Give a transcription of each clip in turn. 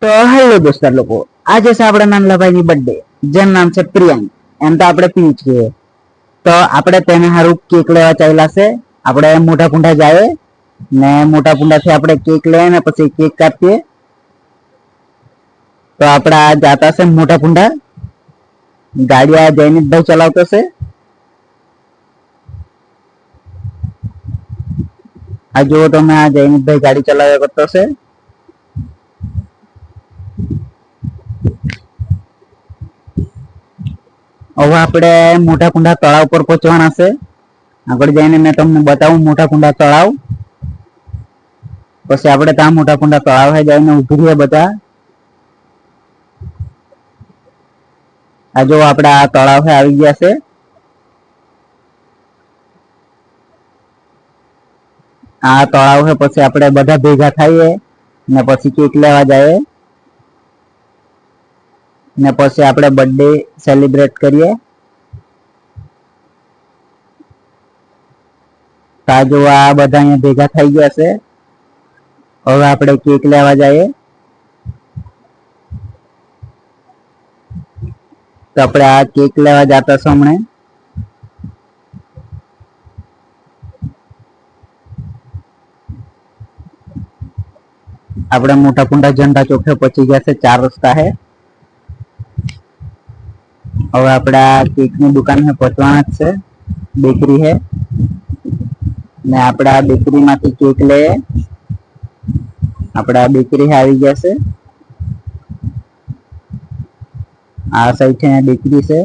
તો હેલો દોસ્તો લોકો, આજે છે આપણા નાનલા ભાઈની બર્થડે, જેનું નામ છે પ્રિયાંક. એમ તો આપણે પિયુષ છીએ. તો આપણે તેને હારું કેક લેવા ચાલ્યા છે. આપણે મોટા પુંડા જાય ને મોટા પુંડાથી આપણે કેક લઈએ ને પછી કેક કાપીએ. તો આપણે આ જાતા છે મોટા પુંડા. ગાડી આ જયનીશભાઈ ચલાવતો છે. આ જુઓ તમે, આ જયનીશભાઈ ગાડી ચલાવ્યા કરતો છે. હવે આપણે મોટા કુંડા તળાવ પર પહોંચવાના છે. આગળ જઈને મેં તમને બતાવું મોટા કુંડા તળાવ. પછી આપણે ત્યાં મોટા કુંડા તળાવ જઈને ઉભી રહીએ બધા. આ જો આપણે આ તળાવ આવી ગયા છે. આ તળાવ છે પછી આપણે બધા ભેગા થઈએ ને પછી કેક લેવા જઈએ ને પછી આપણે બર્થડે સેલિબ્રેટ કરીએ. આ જો આ બધા અહીંયા ભેગા થઈ ગયા છે. હવે આપણે કેક લેવા જઈએ. તો આપણે આ કેક લેવા જતા છો હમણે. આપણે મોટા કુંડા ઝંડા ચોકે પહોંચી ગયા છે. 4 રસ્તા છે. હવે આપણે આ કેકની દુકાન પહોંચવાના જ છે. બેકરી છે ને આપણે આ બેકરી માંથી કેક લઈએ. આપણે આ બેકરી આવી ગયા છે. આ સાઈડ છે બેકરી છે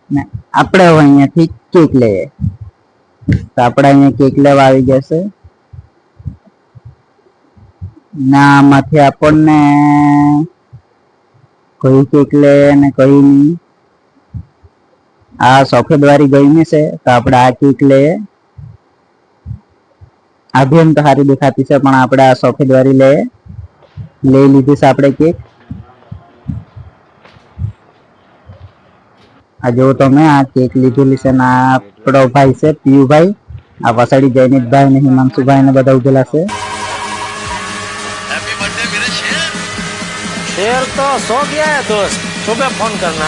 ને આપણે હવે અહીંયાથી કેક લઈએ. તો આપણે અહીંયા કેક લેવા આવી ગયા છે. ના આમાંથી આપણને કઈ કેક લે ને કઈ નહીં. આ સફેદ વાળી ગઈ છે તો આપણે આ કેક લઈએ. આ ભી એમ તો સારી દેખાતી છે પણ આપણે આ સફેદ વાળી લઈ લીધી છે આપણે કેક. આ જો તમે આ કેક લીધેલી છે ને આ આપણો ભાઈ છે પીયુભાઈ. આ પાછળ જયનીશભાઈ ને હિમાંશુભાઈ ને બધા ઉભેલા છે. शेर तो सो गया है दोस्त, सुबह फोन करना।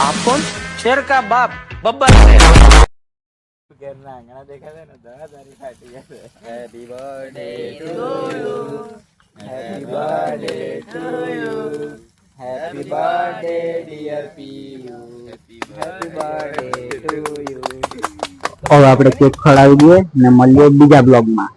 आप कौन? शेर का बाप बब्बर शेर। Happy birthday to you. Happy birthday to you. Happy birthday dear Piyu. Happy birthday to you. હવે આપણે કેક ખવડાવી દઈએ ને મળીએ બીજા બ્લોગમાં.